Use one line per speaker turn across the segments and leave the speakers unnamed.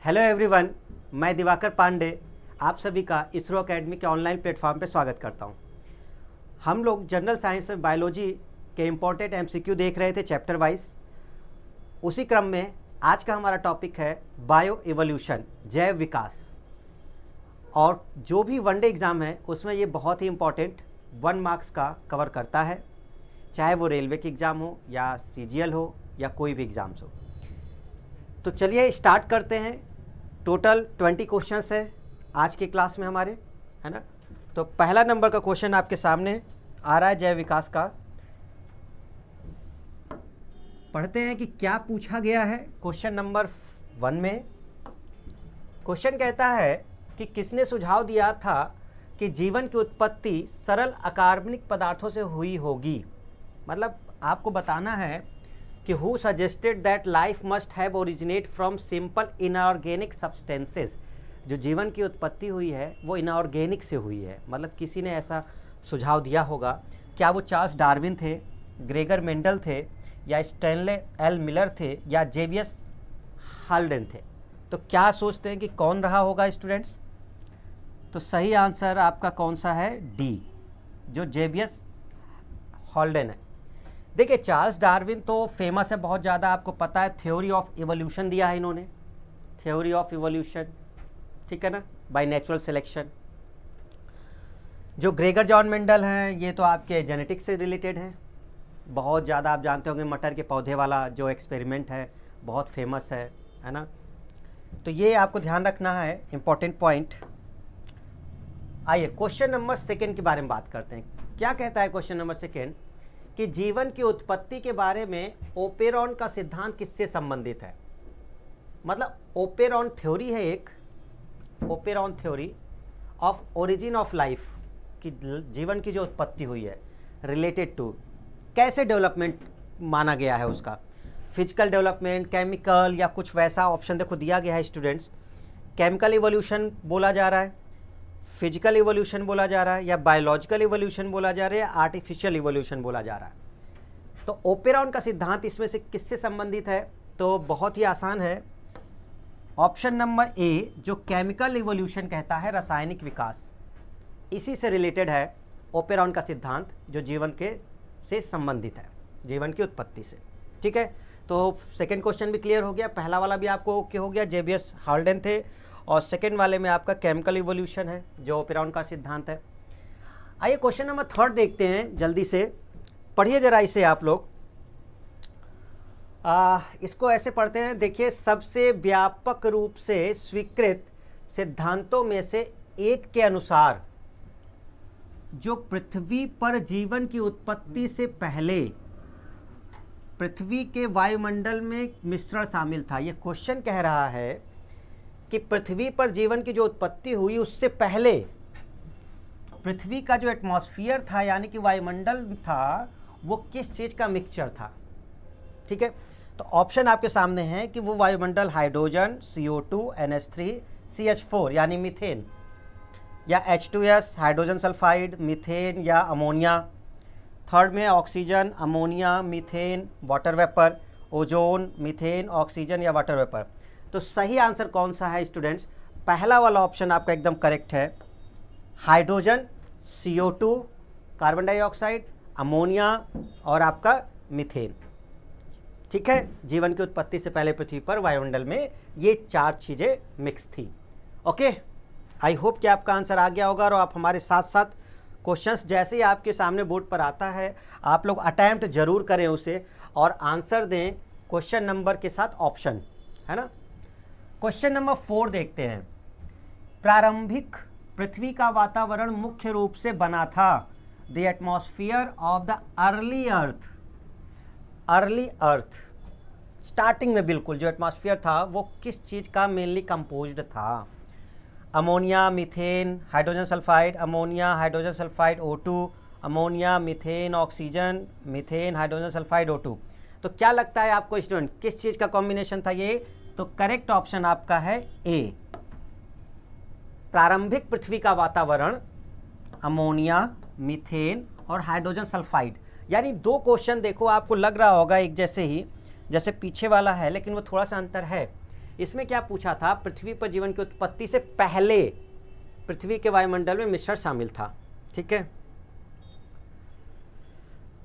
Hello everyone, मैं दिवाकर पांडे आप सभी का इसरो एकेडमी के ऑनलाइन प्लेटफॉर्म पे स्वागत करता हूँ। हम लोग जनरल साइंस में बायोलॉजी के इम्पोर्टेंट एमसीक्यू देख रहे थे चैप्टर वाइज। उसी क्रम में आज का हमारा टॉपिक है बायो इवोल्यूशन, जैव विकास। और जो भी वनडे एग्ज़ाम है उसमें ये बहुत ही इम्पोर्टेंट 1 मार्क्स का कवर करता है, चाहे वो रेलवे की एग्ज़ाम हो या सीजीएल हो या कोई भी एग्ज़ाम्स हो। तो चलिए स्टार्ट करते हैं। टोटल 20 क्वेश्चंस है आज की क्लास में हमारे, है ना। तो पहला नंबर का क्वेश्चन आपके सामने आ रहा है जैव विकास का। पढ़ते हैं कि क्या पूछा गया है क्वेश्चन नंबर 1 में। क्वेश्चन कहता है कि किसने सुझाव दिया था कि जीवन की उत्पत्ति सरल अकार्बनिक पदार्थों से हुई होगी। मतलब आपको बताना है कि who suggested that life must have originate from simple inorganic substances. जो जीवन की उत्पत्ति हुई है वो इनऑर्गेनिक से हुई है, मतलब किसी ने ऐसा सुझाव दिया होगा। क्या वो चार्ल्स डार्विन थे, ग्रेगर मेंडल थे, या स्टैनले एल मिलर थे, या जेबियस हाल्डेन थे। तो क्या सोचते हैं कि कौन रहा होगा स्टूडेंट्स? तो सही आंसर आपका कौन सा है? डी, जो जेबियस हाल्डेन है। देखिए चार्ल्स डार्विन तो फेमस है बहुत ज़्यादा, आपको पता है। थ्योरी ऑफ इवोल्यूशन दिया है इन्होंने, थ्योरी ऑफ इवोल्यूशन, ठीक है ना, बाय नेचुरल सिलेक्शन। जो ग्रेगर जॉन मेंडल हैं ये तो आपके जेनेटिक्स से रिलेटेड हैं, बहुत ज़्यादा आप जानते होंगे। मटर के पौधे वाला जो एक्सपेरिमेंट है बहुत फेमस है ना। तो ये आपको ध्यान रखना है, इम्पॉर्टेंट पॉइंट। आइए क्वेश्चन नंबर 2 के बारे में बात करते हैं। क्या कहता है क्वेश्चन नंबर 2 कि जीवन की उत्पत्ति के बारे में ओपेरॉन का सिद्धांत किससे संबंधित है। मतलब ओपेरॉन थ्योरी है एक, operon theory of origin of life, कि जीवन की जो उत्पत्ति हुई है रिलेटेड टू कैसे डेवलपमेंट माना गया है उसका, फिजिकल डेवलपमेंट, केमिकल, या कुछ वैसा ऑप्शन देखो दिया गया है स्टूडेंट्स। केमिकल इवोल्यूशन बोला जा रहा है, फिजिकल इवोल्यूशन बोला जा रहा है, या बायोलॉजिकल इवोल्यूशन बोला जा रहा है, या आर्टिफिशियल इवोल्यूशन बोला जा रहा है। तो ओपेरॉन का सिद्धांत इसमें से किससे संबंधित है? तो बहुत ही आसान है, ऑप्शन नंबर ए, जो केमिकल इवोल्यूशन कहता है, रासायनिक विकास, इसी से रिलेटेड है ओपेरॉन का सिद्धांत, जो जीवन के से संबंधित है, जीवन की उत्पत्ति से। ठीक है, तो सेकंड क्वेश्चन भी क्लियर हो गया। पहला वाला भी आपको ओके हो गया, जेबियस हाल्डेन थे, और सेकेंड वाले में आपका केमिकल इवोल्यूशन है जो ओपेरॉन का सिद्धांत है। आइए क्वेश्चन नंबर 3 देखते हैं, जल्दी से पढ़िए जरा इसे आप लोग। इसको ऐसे पढ़ते हैं, देखिए, सबसे व्यापक रूप से स्वीकृत सिद्धांतों में से एक के अनुसार जो पृथ्वी पर जीवन की उत्पत्ति से पहले पृथ्वी के वायुमंडल में मिश्रण शामिल था। ये क्वेश्चन कह रहा है कि पृथ्वी पर जीवन की जो उत्पत्ति हुई उससे पहले पृथ्वी का जो एटमॉस्फेयर था, यानी कि वायुमंडल था, वो किस चीज़ का मिक्सचर था। ठीक है, तो ऑप्शन आपके सामने है कि वो वायुमंडल हाइड्रोजन, CO2, NH3, CH4 यानी मीथेन, या H2S हाइड्रोजन सल्फाइड, मीथेन, या अमोनिया। थर्ड में oxygen, ammonia, methane, water vapour, ozone, methane, oxygen, या वाटर वेपर। तो सही आंसर कौन सा है स्टूडेंट्स? पहला वाला ऑप्शन आपका एकदम करेक्ट है, hydrogen, CO2 carbon dioxide, ammonia, और आपका मीथेन। ठीक है, जीवन की उत्पत्ति से पहले पृथ्वी पर वायुमंडल में ये 4 चीज़ें मिक्स थी। ओके, आई होप कि आपका आंसर आ गया होगा, और आप हमारे साथ साथ क्वेश्चंस जैसे ही आपके सामने बोर्ड पर आता है आप लोग अटैम्प्ट जरूर करें उसे, और आंसर दें क्वेश्चन नंबर के साथ ऑप्शन, है ना। क्वेश्चन नंबर 4 देखते हैं। प्रारंभिक पृथ्वी का वातावरण मुख्य रूप से बना था the atmosphere of the early earth. Early earth starting में बिल्कुल जो एटमॉस्फेयर था वो किस चीज़ का मेनली कंपोज्ड था? Ammonia, methane, hydrogen sulphide, ammonia, hydrogen sulphide, O2, ammonia, methane, oxygen, methane, hydrogen sulphide, O2। तो क्या लगता है आपको स्टूडेंट, किस चीज़ का कॉम्बिनेशन था ये? तो करेक्ट ऑप्शन आपका है ए, प्रारंभिक पृथ्वी का वातावरण अमोनिया, मीथेन और हाइड्रोजन सल्फाइड। यानी 2 क्वेश्चन देखो, आपको लग रहा होगा एक जैसे ही, जैसे पीछे वाला है, लेकिन वो थोड़ा सा अंतर है। इसमें क्या पूछा था, पृथ्वी पर जीवन की उत्पत्ति से पहले पृथ्वी के वायुमंडल में मिश्रण शामिल था। ठीक है,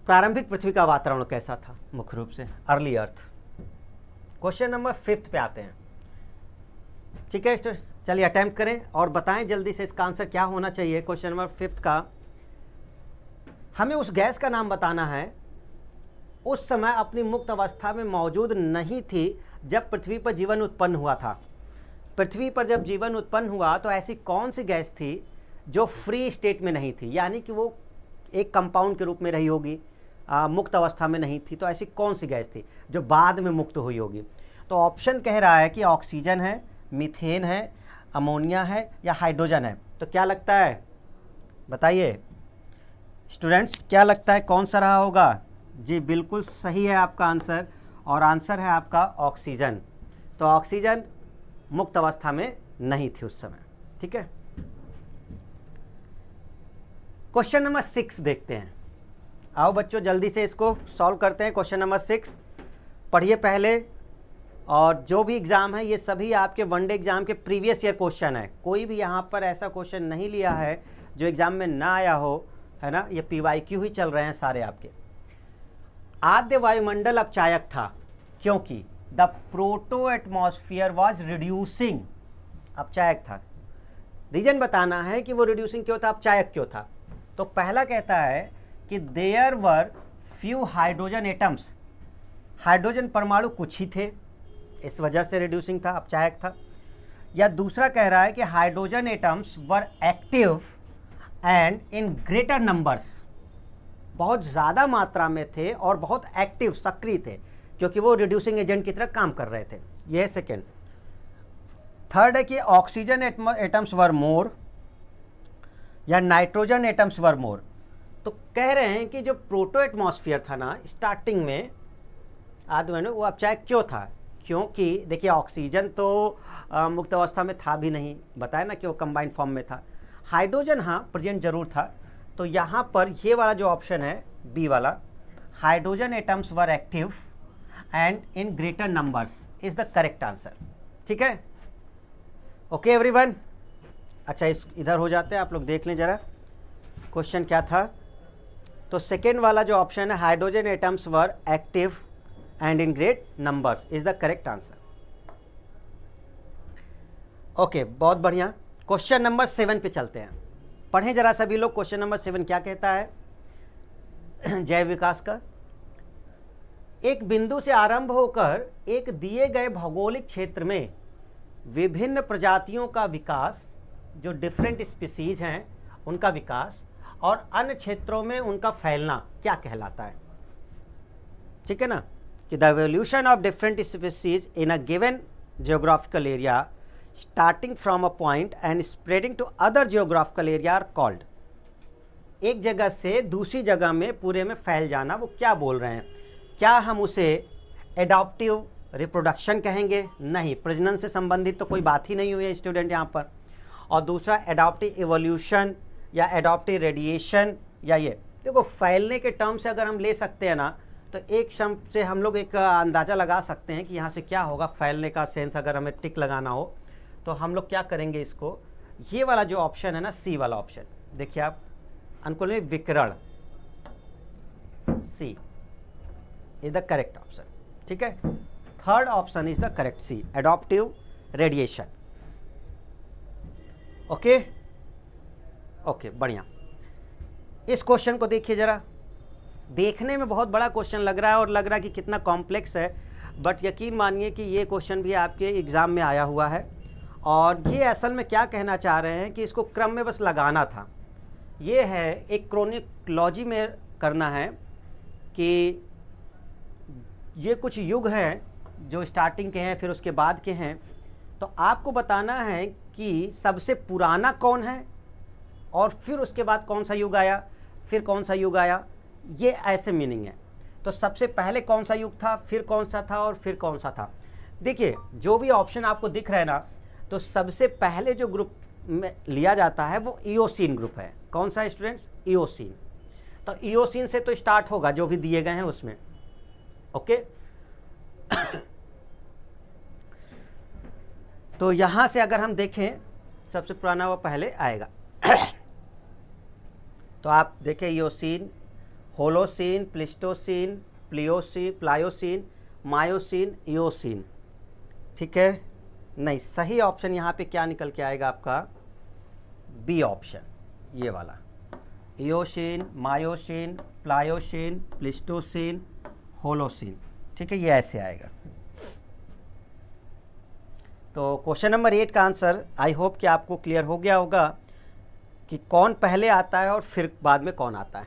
प्रारंभिक पृथ्वी का वातावरण कैसा था, मुख्य रूप से अर्ली अर्थ। क्वेश्चन नंबर 5 पे आते हैं। ठीक है, चलिए अटेम्प्ट करें और बताएं जल्दी से इसका आंसर क्या होना चाहिए। क्वेश्चन नंबर 5 का हमें उस गैस का नाम बताना है उस समय अपनी मुक्त अवस्था में मौजूद नहीं थी जब पृथ्वी पर जीवन उत्पन्न हुआ था। पृथ्वी पर जब जीवन उत्पन्न हुआ तो ऐसी कौन सी गैस थी जो फ्री स्टेट में नहीं थी, यानी कि वो एक कंपाउंड के रूप में रही होगी, मुक्त अवस्था में नहीं थी। तो ऐसी कौन सी गैस थी जो बाद में मुक्त हुई होगी? तो ऑप्शन कह रहा है कि ऑक्सीजन है, मीथेन है, अमोनिया है या हाइड्रोजन है। तो क्या लगता है, बताइए स्टूडेंट्स, क्या लगता है कौन सा रहा होगा? जी बिल्कुल सही है आपका आंसर, और आंसर है आपका ऑक्सीजन। तो ऑक्सीजन मुक्त अवस्था में नहीं थी उस समय। ठीक है, क्वेश्चन नंबर 6 देखते हैं। आओ बच्चों जल्दी से इसको सॉल्व करते हैं। क्वेश्चन नंबर 6 पढ़िए पहले, और जो भी एग्ज़ाम है ये सभी आपके वनडे एग्ज़ाम के प्रीवियस ईयर क्वेश्चन है। कोई भी यहाँ पर ऐसा क्वेश्चन नहीं लिया है जो एग्ज़ाम में ना आया हो, है ना। ये PYQ ही चल रहे हैं सारे आपके। आद्य वायुमंडल अपचायक था क्योंकि the proto atmosphere was reducing, अपचायक था। रीजन बताना है कि वो रिड्यूसिंग क्यों था, अपचायक क्यों था। तो पहला कहता है कि there were few hydrogen atoms, hydrogen परमाणु कुछ ही थे, इस वजह से रिड्यूसिंग था, अपचायक था। या दूसरा कह रहा है कि hydrogen atoms were active and in greater numbers, बहुत ज़्यादा मात्रा में थे और बहुत एक्टिव, सक्रिय थे, क्योंकि वो रिड्यूसिंग एजेंट की तरह काम कर रहे थे। यह है सेकेंड। थर्ड है कि ऑक्सीजन एटम्स वर मोर या नाइट्रोजन एटम्स वर मोर। तो कह रहे हैं कि जो प्रोटो एटमॉस्फेयर था ना स्टार्टिंग में, आदि में, वो अपचायक क्यों था? क्योंकि देखिए ऑक्सीजन तो मुक्त अवस्था में था भी नहीं, बताया ना कि वो कंबाइंड फॉर्म में था। हाइड्रोजन हाँ प्रेजेंट जरूर था। तो यहाँ पर ये वाला जो ऑप्शन है बी वाला, hydrogen atoms were active and in greater numbers is the correct answer. ठीक है, ओके एवरीवन। अच्छा इस इधर हो जाते हैं, आप लोग देख लें जरा क्वेश्चन क्या था। तो सेकेंड वाला जो ऑप्शन है hydrogen atoms were active and in great numbers is the correct answer. Okay बहुत बढ़िया। क्वेश्चन नंबर 7 पे चलते हैं, पढ़ें जरा सभी लोग। क्वेश्चन नंबर 7 क्या कहता है जैव विकास का। एक बिंदु से आरंभ होकर एक दिए गए भौगोलिक क्षेत्र में विभिन्न प्रजातियों का विकास, जो डिफरेंट स्पीसीज हैं उनका विकास, और अन्य क्षेत्रों में उनका फैलना क्या कहलाता है? ठीक है ना, कि the evolution of different species in a given geographical area starting from a point and spreading to other geographical area are called. एक जगह से दूसरी जगह में पूरे में फैल जाना, वो क्या बोल रहे हैं? क्या हम उसे एडॉप्टिव रिप्रोडक्शन कहेंगे? नहीं, प्रजनन से संबंधित तो कोई बात ही नहीं हुई है स्टूडेंट यहाँ पर। और दूसरा एडॉप्टिव इवोल्यूशन या एडॉप्टिव रेडिएशन, या ये देखो फैलने के टर्म से अगर हम ले सकते हैं ना, तो एक शब्द से हम लोग एक अंदाज़ा लगा सकते हैं कि यहाँ से क्या होगा। फैलने का सेंस अगर हमें टिक लगाना हो तो हम लोग क्या करेंगे, इसको ये वाला जो ऑप्शन है ना, सी वाला ऑप्शन देखिए आप, अनुकूल में विकिरण, C is the correct option. ठीक है, third option is the correct, C adaptive radiation. Okay okay बढ़िया। इस क्वेश्चन को देखिए जरा, देखने में बहुत बड़ा क्वेश्चन लग रहा है और लग रहा है कि कितना कॉम्प्लेक्स है, बट यकीन मानिए कि ये क्वेश्चन भी आपके एग्ज़ाम में आया हुआ है। और ये असल में क्या कहना चाह रहे हैं कि इसको क्रम में बस लगाना था। ये है एक क्रोनोलॉजी में करना है कि ये कुछ युग हैं जो स्टार्टिंग के हैं, फिर उसके बाद के हैं। तो आपको बताना है कि सबसे पुराना कौन है और फिर उसके बाद कौन सा युग आया, फिर कौन सा युग आया, ये ऐसे मीनिंग है। तो सबसे पहले कौन सा युग था, फिर कौन सा था और फिर कौन सा था। देखिए जो भी ऑप्शन आपको दिख रहा है ना, तो सबसे पहले जो ग्रुप में लिया जाता है वो इओसीन ग्रुप है। कौन सा स्टूडेंट्स? इओसीन। तो इओसीन से तो स्टार्ट होगा जो भी दिए गए हैं उसमें। ओके तो यहाँ से अगर हम देखें सबसे पुराना वो पहले आएगा। तो आप देखें Eocene, Holocene, Pleistocene, Pliocene, Miocene, Eocene. ठीक है, नहीं, सही ऑप्शन यहाँ पे क्या निकल के आएगा आपका? बी ऑप्शन, ये वाला। Eocene, Miocene, Pliocene, Pleistocene, Holocene. ठीक है, ये ऐसे आएगा। तो क्वेश्चन नंबर 8 का आंसर आई होप कि आपको क्लियर हो गया होगा कि कौन पहले आता है और फिर बाद में कौन आता है।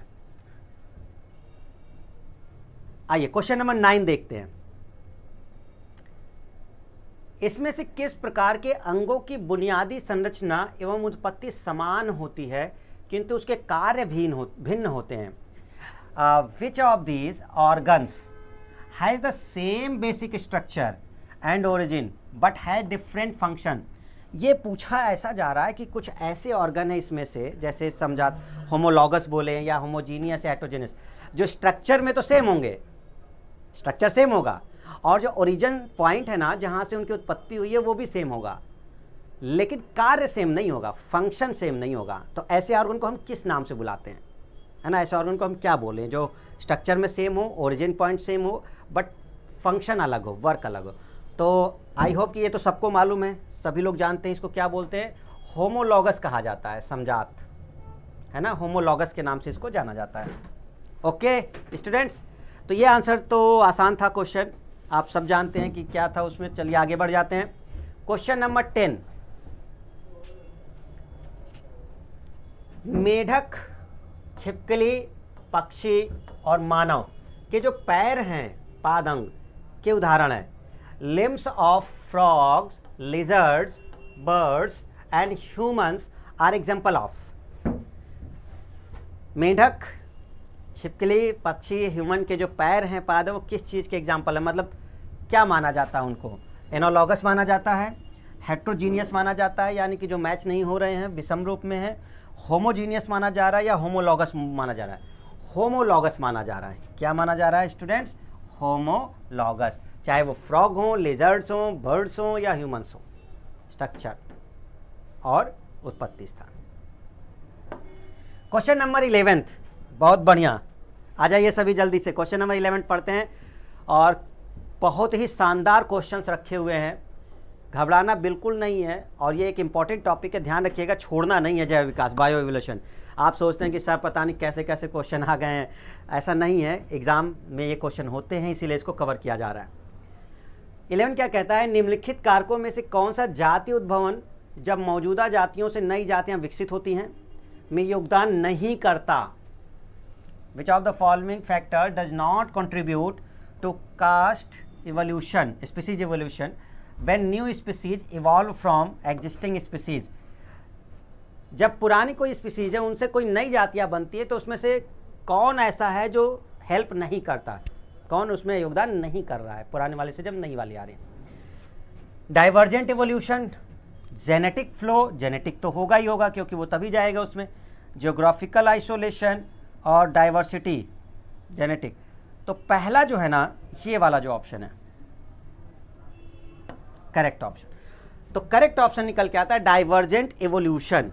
आइए क्वेश्चन नंबर 9 देखते हैं। इसमें से किस प्रकार के अंगों की बुनियादी संरचना एवं उत्पत्ति समान होती है किंतु उसके कार्य भिन्न होते हैं? Which of these organs has the same basic structure and origin but has different function? ये पूछा ऐसा जा रहा है कि कुछ ऐसे ऑर्गन है इसमें से, जैसे समझा होमोलॉगस बोले या होमोजीनियस, हेटेरोजेनियस, जो स्ट्रक्चर में तो सेम होंगे, स्ट्रक्चर सेम होगा, और जो ओरिजिन पॉइंट है ना जहाँ से उनकी उत्पत्ति हुई है वो भी सेम होगा, लेकिन कार्य सेम नहीं होगा, फंक्शन सेम नहीं होगा। तो ऐसे ऑर्गन को हम किस नाम से बुलाते हैं, है ना? ऐसे ऑर्गन को हम क्या बोलें जो स्ट्रक्चर में सेम हो, ओरिजिन पॉइंट सेम हो, बट फंक्शन अलग हो, वर्क अलग हो? तो आई होप कि ये तो सबको मालूम है, सभी लोग जानते हैं इसको क्या बोलते हैं, होमोलॉगस कहा जाता है, समझात, है ना? होमोलॉगस के नाम से इसको जाना जाता है। ओके स्टूडेंट्स, तो ये आंसर तो आसान था क्वेश्चन, आप सब जानते हैं कि क्या था उसमें। चलिए आगे बढ़ जाते हैं। क्वेश्चन नंबर 10, मेढक, छिपकली, पक्षी और मानव के जो पैर हैं, पादंग के उदाहरण हैं। Limbs of frogs, lizards, birds and humans are example of. मेढक, छिपकली, पक्षी, ह्यूमन के जो पैर हैं, पाद, वो किस चीज़ के एग्जाम्पल है? मतलब क्या माना जाता है उनको? एनालॉगस माना जाता है, हेट्रोजीनियस माना जाता है, यानी कि जो मैच नहीं हो रहे हैं, विषम रूप में है, होमोजीनियस माना जा रहा है, या होमोलॉगस माना जा रहा है? होमोलॉगस माना जा रहा है। क्या माना जा रहा है स्टूडेंट्स? होमोलॉगस, चाहे वो फ्रॉग हो, लेजर्ड्स हो, बर्ड्स हो या ह्यूमंस हो, स्ट्रक्चर और उत्पत्ति स्थान। क्वेश्चन नंबर 11, बहुत बढ़िया, आ जाइए सभी जल्दी से। क्वेश्चन नंबर 11 पढ़ते हैं, और बहुत ही शानदार क्वेश्चंस रखे हुए हैं, घबराना बिल्कुल नहीं है, और ये एक इंपॉर्टेंट टॉपिक है, ध्यान रखिएगा, छोड़ना नहीं है। जैव विकास, बायो एवोल्यूशन। आप सोचते हैं कि सर पता नहीं कैसे कैसे क्वेश्चन आ गए हैं, ऐसा नहीं है, एग्जाम में ये क्वेश्चन होते हैं, इसीलिए इसको कवर किया जा रहा है। 11 क्या कहता है? निम्नलिखित कारकों में से कौन सा जाति उद्भवन जब मौजूदा जातियों से नई जातियां विकसित होती हैं में योगदान नहीं करता? Which of the following factor does not contribute to cast evolution, species evolution, when new species evolve from existing species? जब पुरानी कोई स्पीसीज है उनसे कोई नई जातियां बनती है, तो उसमें से कौन ऐसा है जो हेल्प नहीं करता, कौन उसमें योगदान नहीं कर रहा है पुराने वाले से जब नई वाली आ रही है? Divergent evolution, genetic flow, genetic तो होगा ही होगा क्योंकि वो तभी जाएगा उसमें। जियोग्राफिकल आइसोलेशन और डाइवर्सिटी, जेनेटिक। तो पहला जो है ना, ये वाला जो ऑप्शन है करेक्ट ऑप्शन। तो करेक्ट ऑप्शन निकल के आता है डाइवर्जेंट एवोल्यूशन।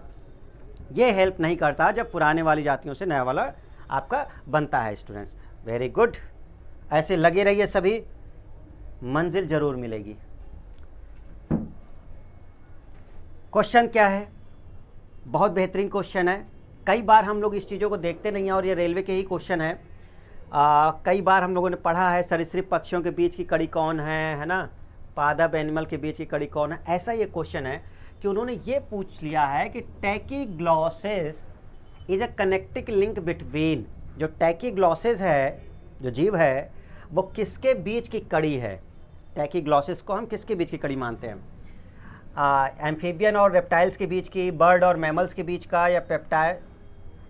ये हेल्प नहीं करता जब पुराने वाली जातियों से नया वाला आपका बनता है। स्टूडेंट्स वेरी गुड, ऐसे लगे रहिए सभी, मंजिल जरूर मिलेगी। क्वेश्चन क्या है? बहुत बेहतरीन क्वेश्चन है। कई बार हम लोग इस चीज़ों को देखते नहीं हैं, और ये रेलवे के ही क्वेश्चन है। कई बार हम लोगों ने पढ़ा है सरीसृप पक्षियों के बीच की कड़ी कौन है ना, पादप एनिमल के बीच की कड़ी कौन है। ऐसा ये क्वेश्चन है कि उन्होंने ये पूछ लिया है कि tachyglossus is a connecting link between, जो टैकीग्लॉसिस है, जो जीव है, वो किसके बीच की कड़ी है? टैकीग्लॉसिस को हम किसके बीच की कड़ी मानते हैं? एम्फीबियन और रेप्टाइल्स के बीच की, बर्ड और मैमल्स के बीच का, या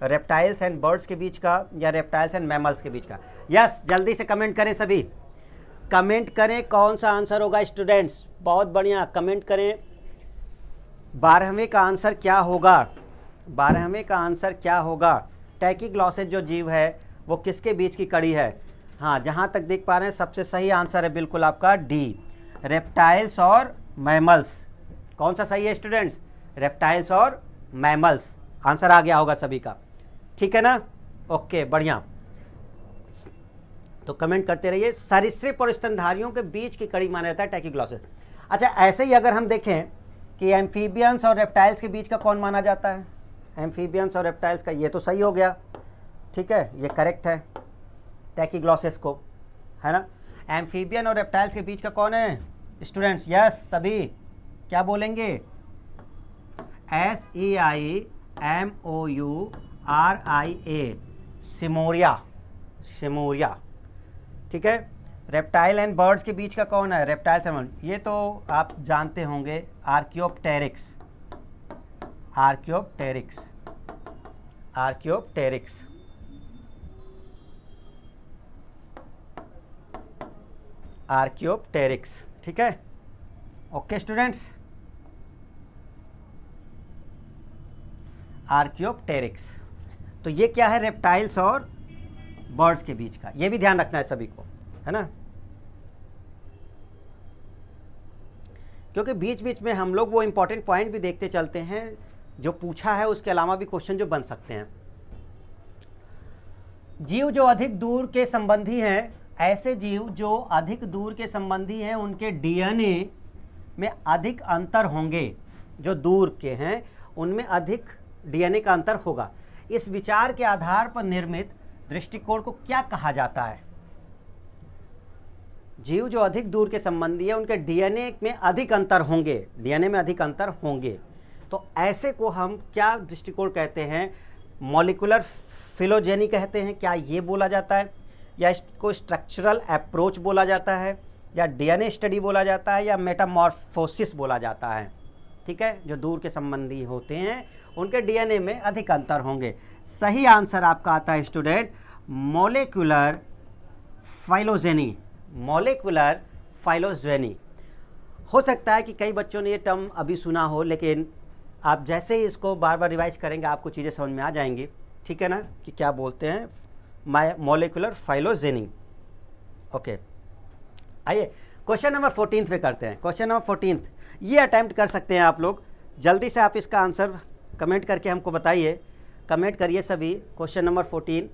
रेप्टाइल्स एंड बर्ड्स के बीच का, या रेप्टाइल्स एंड मैमल्स के बीच का? यस, जल्दी से कमेंट करें सभी, कमेंट करें कौन सा आंसर होगा स्टूडेंट्स। बहुत बढ़िया, कमेंट करें 12वें का आंसर क्या होगा? 12वें का आंसर क्या होगा? टैकीग्लॉसिस जो जीव है वो किसके बीच की कड़ी है? हाँ, जहाँ तक देख पा रहे हैं सबसे सही आंसर है बिल्कुल आपका डी, रेप्टाइल्स और मैमल्स। कौन सा सही है स्टूडेंट्स? रेप्टाइल्स और मैमल्स। आंसर आ गया होगा सभी का, ठीक है ना? ओके, बढ़िया। तो कमेंट करते रहिए। सरीसृप और स्तनधारियों के बीच की कड़ी माना जाता है टैकीग्लॉसिस। अच्छा, ऐसे ही अगर हम देखें कि एम्फीबियंस और रेप्टाइल्स के बीच का कौन माना जाता है? एम्फीबियंस और रेप्टाइल्स का, ये तो सही हो गया, ठीक है, ये करेक्ट है टैकीग्लॉसिस को, है ना? एम्फीबियन और रेप्टाइल्स के बीच का कौन है स्टूडेंट्स? यस, सभी क्या बोलेंगे? SEIMOURIA, सिमोरिया, सिमोरिया, ठीक है। रेप्टाइल एंड बर्ड्स के बीच का कौन है? रेप्टाइल्स एंड, ये तो आप जानते होंगे, आर्कियोप्टेरिक्स, आर्कियोप्टेरिक्स, आर्कियोप्टेरिक्स, आर्कियोप्टेरिक्स, ठीक है। Okay students, Archaeopteryx. तो ये क्या है? रेप्टाइल्स और बर्ड्स के बीच का, ये भी ध्यान रखना है सभी को, है ना? क्योंकि बीच बीच में हम लोग वो इंपॉर्टेंट पॉइंट भी देखते चलते हैं जो पूछा है, उसके अलावा भी क्वेश्चन जो बन सकते हैं। जीव जो अधिक दूर के संबंधी हैं, ऐसे जीव जो अधिक दूर के संबंधी हैं उनके डीएनए में अधिक अंतर होंगे। जो दूर के हैं उनमें अधिक डीएनए का अंतर होगा। इस विचार के आधार पर निर्मित दृष्टिकोण को क्या कहा जाता है? जीव जो अधिक दूर के संबंधी है उनके डीएनए में अधिक अंतर होंगे, डीएनए में अधिक अंतर होंगे, तो ऐसे को हम क्या दृष्टिकोण कहते हैं? मॉलिक्यूलर फिलोजेनी कहते हैं, क्या ये बोला जाता है? या इसको स्ट्रक्चरल अप्रोच बोला जाता है, या डीएनए स्टडी बोला जाता है, या मेटामॉर्फोसिस बोला जाता है? ठीक है, जो दूर के संबंधी होते हैं उनके डीएनए में अधिक अंतर होंगे। सही आंसर आपका आता है student molecular phylogeny, molecular phylogeny. हो सकता है कि कई बच्चों ने ये टर्म अभी सुना हो, लेकिन आप जैसे ही इसको बार बार रिवाइज करेंगे आपको चीज़ें समझ में आ जाएंगी, ठीक है ना, कि क्या बोलते हैं मॉलिक्यूलर फाइलोजेनी। ओके, आइए क्वेश्चन नंबर 14 पे करते हैं। क्वेश्चन नंबर 14 ये अटैम्प्ट कर सकते हैं आप लोग, जल्दी से आप इसका आंसर कमेंट करके हमको बताइए, कमेंट करिए सभी। क्वेश्चन नंबर 14,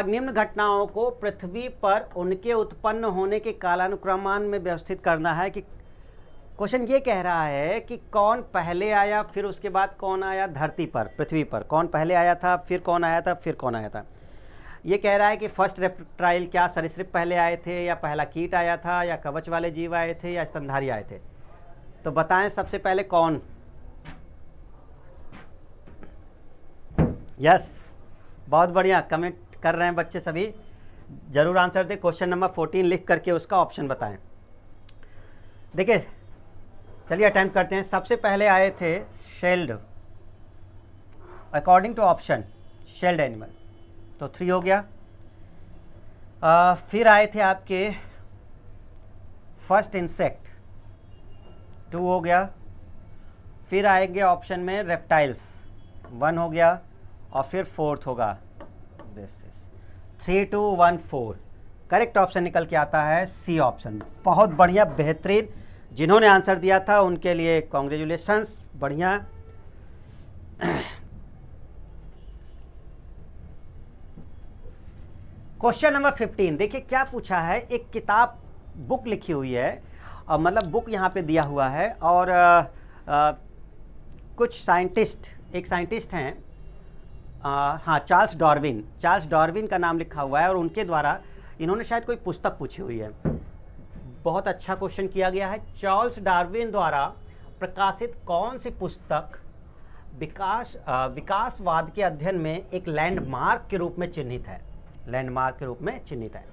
निम्न घटनाओं को पृथ्वी पर उनके उत्पन्न होने के कालानुक्रमान में व्यवस्थित करना है। कि क्वेश्चन ये कह रहा है कि कौन पहले आया, फिर उसके बाद कौन आया धरती पर, पृथ्वी पर कौन पहले आया था, फिर कौन आया था, फिर कौन आया था। ये कह रहा है कि फर्स्ट रेप्टाइल, क्या सरीसृप पहले आए थे, या पहला कीट आया था, या कवच वाले जीव आए थे, या स्तनधारी आए थे? तो बताएं सबसे पहले कौन? यस, बहुत बढ़िया, कमेंट कर रहे हैं बच्चे सभी, जरूर आंसर दें। क्वेश्चन नंबर 14 लिख करके उसका ऑप्शन बताएं। देखिए, चलिए अटेम्प्ट करते हैं। सबसे पहले आए थे shelled, according to option shelled animals, तो 3 हो गया। फिर आए थे आपके फर्स्ट इंसेक्ट, 2 हो गया। फिर आएंगे ऑप्शन में रेप्टाइल्स, 1 हो गया, और फिर 4th होगा, दिस इज 3, 2, 1, 4। करेक्ट ऑप्शन निकल के आता है सी ऑप्शन। बहुत बढ़िया, बेहतरीन, जिन्होंने आंसर दिया था उनके लिए कॉन्ग्रेचुलेशंस, बढ़िया। क्वेश्चन नंबर 15 देखिए क्या पूछा है। एक किताब, बुक लिखी हुई है, और मतलब बुक यहाँ पे दिया हुआ है, और कुछ साइंटिस्ट, एक साइंटिस्ट हैं, हाँ, चार्ल्स डार्विन, चार्ल्स डार्विन का नाम लिखा हुआ है, और उनके द्वारा इन्होंने शायद कोई पुस्तक पूछी हुई है। बहुत अच्छा क्वेश्चन किया गया है। चार्ल्स डार्विन द्वारा प्रकाशित कौन सी पुस्तक विकासवाद के अध्ययन में एक लैंडमार्क के रूप में चिन्हित है, लैंडमार्क के रूप में चिन्हित है?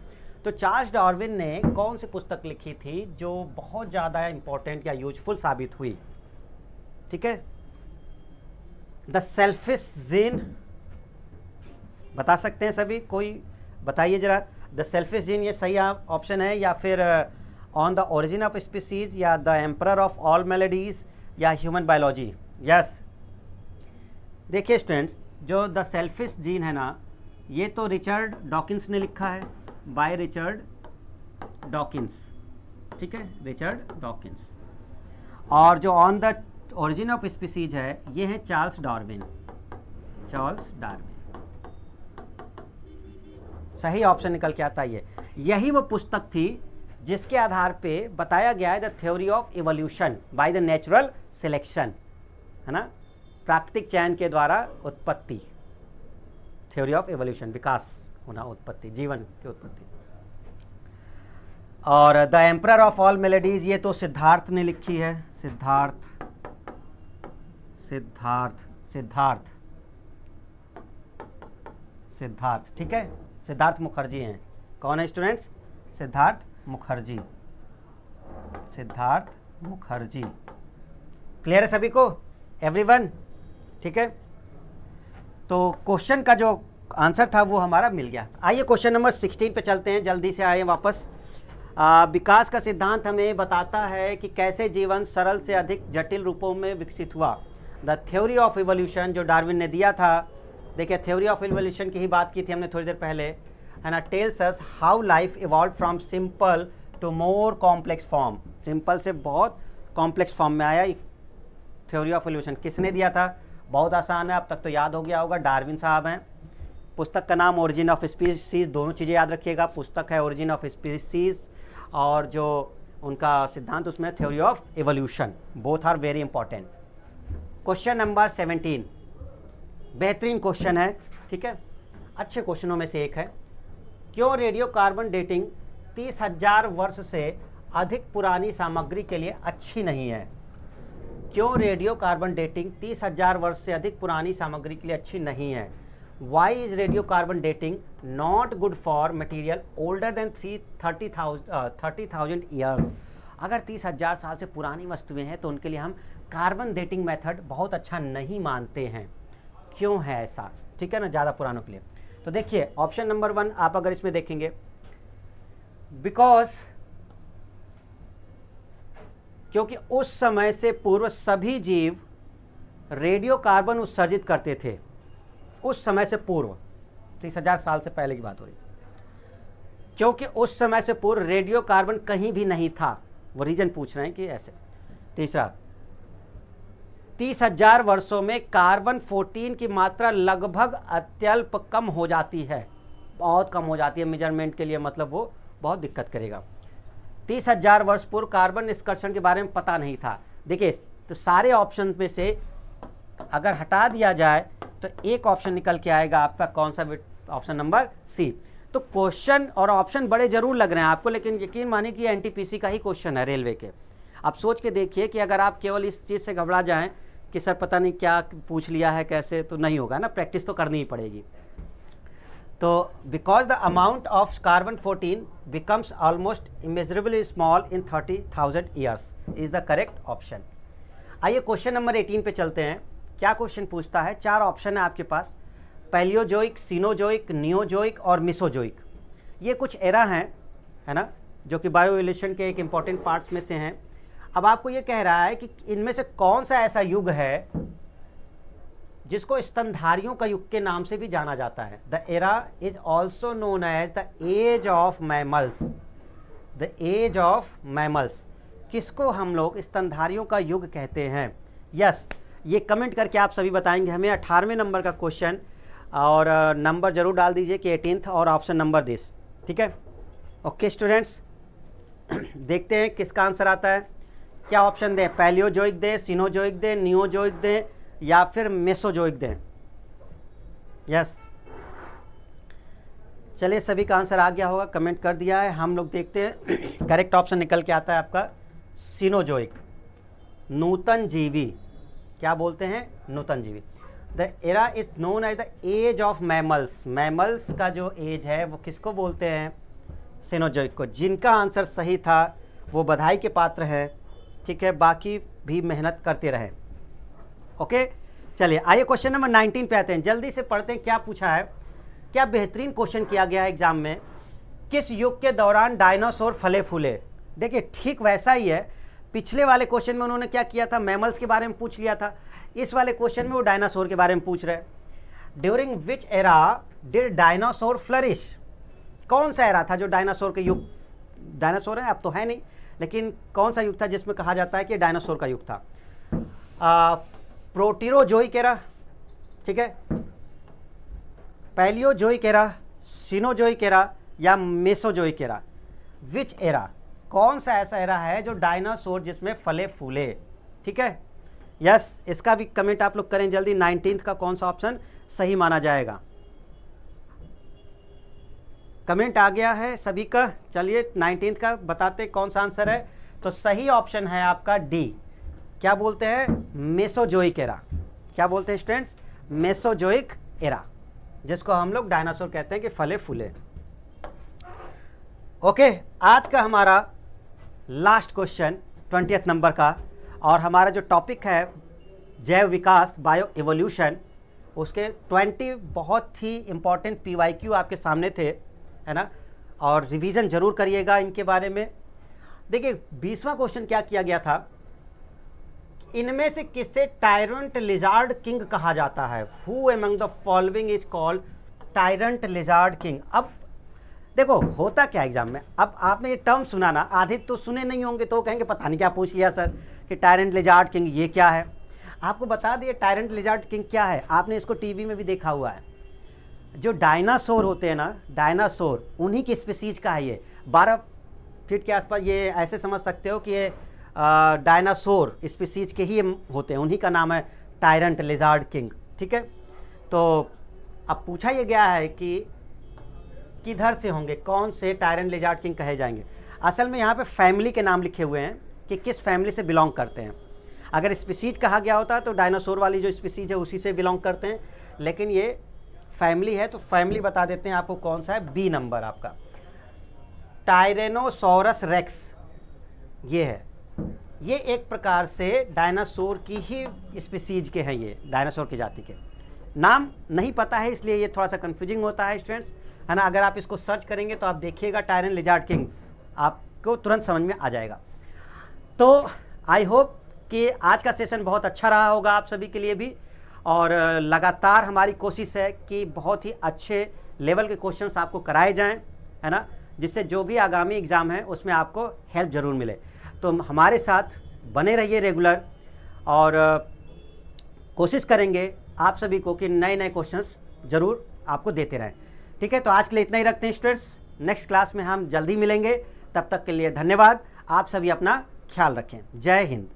तो चार्ल्स डार्विन ने कौन सी पुस्तक लिखी थी जो बहुत ज़्यादा इंपॉर्टेंट या यूजफुल साबित हुई? ठीक है, द सेल्फिश जीन, बता सकते हैं सभी, कोई बताइए जरा। द सेल्फिश जीन ये सही ऑप्शन है, या फिर on the origin of species, या the emperor of all maladies, या ह्यूमन बायोलॉजी? यस, देखिए स्टूडेंट्स, जो द सेल्फिश जीन है ना, ये तो रिचर्ड डॉकिंस ने लिखा है, बाय रिचर्ड डॉकिंस, ठीक है, रिचर्ड डॉकिंस। और जो on the origin of species है ये है चार्ल्स डार्विन। चार्ल्स डार्विन सही ऑप्शन निकल के आता है। यही वो पुस्तक थी जिसके आधार पे बताया गया है the theory of evolution by the natural selection, है ना, प्राकृतिक चयन के द्वारा उत्पत्ति, थ्योरी ऑफ इवोल्यूशन, विकास होना, उत्पत्ति, जीवन की उत्पत्ति। और the emperor of all melodies ये तो सिद्धार्थ ने लिखी है, सिद्धार्थ सिद्धार्थ सिद्धार्थ सिद्धार्थ, ठीक है, सिद्धार्थ मुखर्जी हैं। कौन है स्टूडेंट्स? सिद्धार्थ मुखर्जी, सिद्धार्थ मुखर्जी। क्लियर है सभी को, एवरीवन? ठीक है, तो क्वेश्चन का जो आंसर था वो हमारा मिल गया। आइए क्वेश्चन नंबर 16 पे चलते हैं, जल्दी से आइए वापस। विकास का सिद्धांत हमें बताता है कि कैसे जीवन सरल से अधिक जटिल रूपों में विकसित हुआ। द थ्योरी ऑफ इवोल्यूशन जो डार्विन ने दिया था, देखिए थ्योरी ऑफ इवोल्यूशन की ही बात की थी हमने थोड़ी देर पहले, है ना, tells us how life evolve from simple to more complex form. Simple से बहुत कॉम्प्लेक्स फॉर्म में आया। थ्योरी ऑफ इवोल्यूशन किसने दिया था? बहुत आसान है, अब तक तो याद हो गया होगा, डार्विन साहब हैं। पुस्तक का नाम ओरिजिन ऑफ स्पीसीज, दोनों चीज़ें याद रखिएगा, पुस्तक है ओरिजिन ऑफ स्पीसीज और जो उनका सिद्धांत उसमें theory of evolution, both are very important. Question number 17 बेहतरीन क्वेश्चन है, ठीक है, अच्छे क्वेश्चनों में से एक है। क्यों रेडियो कार्बन डेटिंग 30,000 वर्ष से अधिक पुरानी सामग्री के लिए अच्छी नहीं है? क्यों रेडियो कार्बन डेटिंग 30,000 वर्ष से अधिक पुरानी सामग्री के लिए अच्छी नहीं है? Why is radio carbon dating not good for material older than 30,000 years? अगर 30,000 साल से पुरानी वस्तुएं हैं तो उनके लिए हम कार्बन डेटिंग मेथड बहुत अच्छा नहीं मानते हैं। क्यों है ऐसा? ठीक है ना, ज़्यादा पुरानों के लिए। तो देखिए ऑप्शन नंबर 1 आप अगर इसमें देखेंगे, बिकॉज क्योंकि उस समय से पूर्व सभी जीव रेडियो कार्बन उत्सर्जित करते थे। उस समय से पूर्व, 30,000 साल से पहले की बात हो रही, क्योंकि उस समय से पूर्व रेडियो कार्बन कहीं भी नहीं था। वो रीजन पूछ रहे हैं कि ऐसे। तीसरा, 30,000 वर्षों में कार्बन 14 की मात्रा लगभग अत्यल्प कम हो जाती है, बहुत कम हो जाती है मेजरमेंट के लिए, मतलब वो बहुत दिक्कत करेगा। 30,000 वर्ष पूर्व कार्बन निष्कर्षण के बारे में पता नहीं था। देखिए तो सारे ऑप्शन में से अगर हटा दिया जाए तो एक ऑप्शन निकल के आएगा आपका, कौन सा? Option number C. तो क्वेश्चन और ऑप्शन बड़े जरूर लग रहे हैं आपको, लेकिन यकीन मानिए कि एनटीपीसी का ही क्वेश्चन है, रेलवे के। आप सोच के देखिए कि अगर आप केवल इस चीज़ से घबरा जाएं कि सर पता नहीं क्या पूछ लिया है कैसे, तो नहीं होगा ना, प्रैक्टिस तो करनी ही पड़ेगी। तो because the amount of carbon 14 becomes almost immeasurably small in 30,000 years is the correct option. आइए क्वेश्चन नंबर 18 पे चलते हैं। क्या क्वेश्चन पूछता है? 4 ऑप्शन है आपके पास, पैलियोजोइक, सीनोजोइक, नियोजोइक और मिसोजोइक। ये कुछ एरा हैं, है ना, जो कि बायो इवोल्यूशन के एक इम्पॉर्टेंट पार्ट्स में से हैं। अब आपको ये कह रहा है कि इनमें से कौन सा ऐसा युग है जिसको स्तनधारियों का युग के नाम से भी जाना जाता है। The era is also known as the age of mammals. The age of mammals किसको हम लोग स्तनधारियों का युग कहते हैं? यस, ये कमेंट करके आप सभी बताएंगे हमें। 18वें नंबर का क्वेश्चन, और नंबर जरूर डाल दीजिए कि 18th और ऑप्शन नंबर दिस, ठीक है। ओके स्टूडेंट्स, देखते हैं किसका आंसर आता है। क्या ऑप्शन दें? पैलियोजोइक दें, सीनोजोइक दें, नियोजोइक दें या फिर मेसोजोइक दें? यस, चलिए सभी का आंसर आ गया होगा, कमेंट कर दिया है। हम लोग देखते हैं करेक्ट ऑप्शन निकल के आता है आपका सीनोजोइक, नूतन जीवी। क्या बोलते हैं? नूतन जीवी। The era is known as the age of mammals. Mammals का जो एज है वो किसको बोलते हैं? सीनोजोइक को। जिनका आंसर सही था वो बधाई के पात्र है, ठीक है, बाकी भी मेहनत करते रहे। ओके, चलिए आइए क्वेश्चन नंबर 19 पे आते हैं, जल्दी से पढ़ते हैं क्या पूछा है। क्या बेहतरीन क्वेश्चन किया गया है एग्जाम में। किस युग के दौरान डायनासोर फले फूले? देखिए ठीक वैसा ही है। पिछले वाले क्वेश्चन में उन्होंने क्या किया था? मैमल्स के बारे में पूछ लिया था। इस वाले क्वेश्चन में वो डायनासोर के बारे में पूछ रहे हैं। During which era did dinosaur flourish? कौन सा एरा था जो डायनासोर के युग, डायनासोर है अब तो है नहीं, लेकिन कौन सा युग था जिसमें कहा जाता है कि डायनासोर का युग था? प्रोटीरोजोइक एरा, ठीक है, पैलियोजोइक एरा, सिनोजोइक एरा या मेसोजोइक एरा? विच एरा, कौन सा ऐसा एरा है जो डायनासोर जिसमें फले फूले? ठीक है, यस, इसका भी कमेंट आप लोग करें जल्दी। 19th का कौन सा ऑप्शन सही माना जाएगा? कमेंट आ गया है सभी का, चलिए 19th का बताते कौन सा आंसर है। तो सही ऑप्शन है आपका डी, क्या बोलते हैं? Mesozoic era. क्या बोलते हैं स्टूडेंट्स? मेसोजोइक एरा, जिसको हम लोग डायनासोर कहते हैं कि फले फूले। ओके, आज का हमारा लास्ट क्वेश्चन 20th नंबर का, और हमारा जो टॉपिक है जैव विकास, बायो एवोल्यूशन, उसके 20 बहुत ही इंपॉर्टेंट PYQ आपके सामने थे, है ना, और रिवीजन जरूर करिएगा इनके बारे में। देखिए 20वां क्वेश्चन क्या किया गया था, इनमें से किसे टायरेंट लिजार्ड किंग कहा जाता है? Who among the following is called tyrant lizard king? अब देखो होता क्या एग्जाम में, अब आपने ये टर्म सुना ना, आधे तो सुने नहीं होंगे तो कहेंगे पता नहीं क्या पूछ लिया सर कि टायरेंट लिजार्ड किंग ये क्या है। आपको बता दिए टायरेंट लिजार्ड किंग क्या है, आपने इसको टीवी में भी देखा हुआ है। जो डायनासोर होते हैं ना, डायनासोर उन्हीं की स्पीसीज का है ये। 12 फीट के आसपास, ये ऐसे समझ सकते हो कि ये डायनासोर स्पीसीज के ही होते हैं, उन्हीं का नाम है टायरेंट लिजार्ड किंग। ठीक है, तो अब पूछा ये गया है कि किधर से होंगे, कौन से टायरेंट लिजार्ड किंग कहे जाएंगे। असल में यहाँ पे फैमिली के नाम लिखे हुए हैं कि किस फैमिली से बिलोंग करते हैं। अगर स्पीसीज कहा गया होता तो डायनासोर वाली जो स्पीसीज है उसी से बिलोंग करते हैं, लेकिन ये फैमिली है तो फैमिली बता देते हैं आपको कौन सा है। बी नंबर आपका टायरेनोसोरस रेक्स ये है। ये एक प्रकार से डायनासोर की ही स्पीसीज के हैं, ये डायनासोर की जाति के। नाम नहीं पता है इसलिए ये थोड़ा सा कंफ्यूजिंग होता है स्टूडेंट्स, है ना। अगर आप इसको सर्च करेंगे तो आप देखिएगा टायरेंट लिजार्ड किंग, आपको तुरंत समझ में आ जाएगा। तो आई होप कि आज का सेशन बहुत अच्छा रहा होगा आप सभी के लिए भी, और लगातार हमारी कोशिश है कि बहुत ही अच्छे लेवल के क्वेश्चंस आपको कराए जाएं, है ना, जिससे जो भी आगामी एग्ज़ाम है उसमें आपको हेल्प ज़रूर मिले। तो हमारे साथ बने रहिए रेगुलर, और कोशिश करेंगे आप सभी को कि नए नए क्वेश्चंस ज़रूर आपको देते रहें। ठीक है, तो आज के लिए इतना ही रखते हैं स्टूडेंट्स, नेक्स्ट क्लास में हम जल्दी मिलेंगे। तब तक के लिए धन्यवाद, आप सभी अपना ख्याल रखें। जय हिंद।